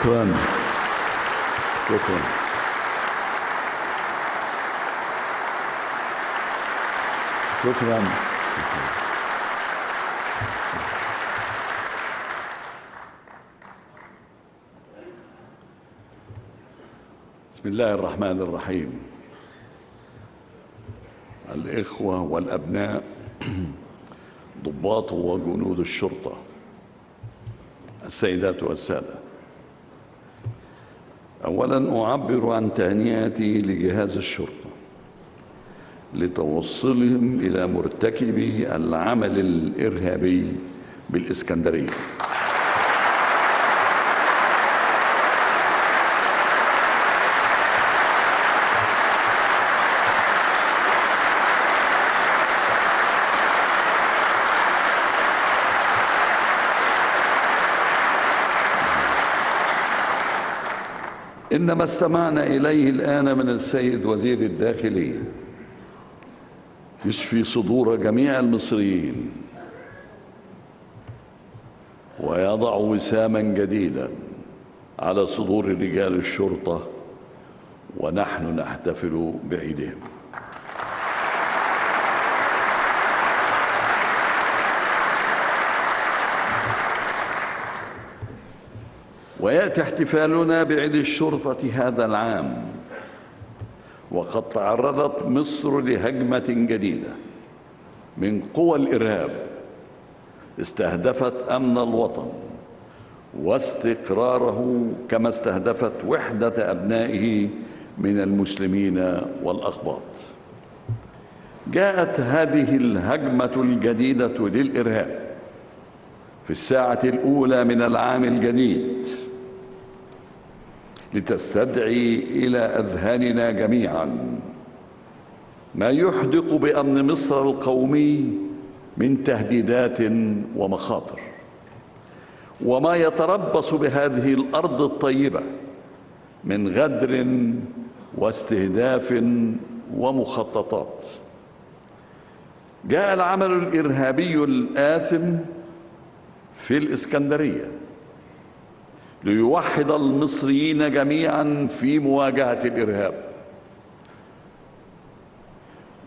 شكرا. شكرا. شكرا. بسم الله الرحمن الرحيم. الإخوة والأبناء، ضباط وجنود الشرطة، السيدات والسادة، أولاً أعبر عن تهنئتي لجهاز الشرطة لتوصلهم إلى مرتكبي العمل الإرهابي بالإسكندرية. إن ما استمعنا إليه الآن من السيد وزير الداخلية يشفي صدور جميع المصريين ويضع وساما جديدا على صدور رجال الشرطة، ونحن نحتفل بعيدهم. ويأتي احتفالنا بعيد الشرطة هذا العام وقد تعرضت مصر لهجمة جديدة من قوى الإرهاب استهدفت أمن الوطن واستقراره، كما استهدفت وحدة أبنائه من المسلمين والأقباط. جاءت هذه الهجمة الجديدة للإرهاب في الساعة الأولى من العام الجديد لتستدعي إلى أذهاننا جميعا ما يحدق بأمن مصر القومي من تهديدات ومخاطر، وما يتربص بهذه الأرض الطيبة من غدر واستهداف ومخططات. جاء العمل الإرهابي الآثم في الإسكندرية ليوحد المصريين جميعا في مواجهة الإرهاب،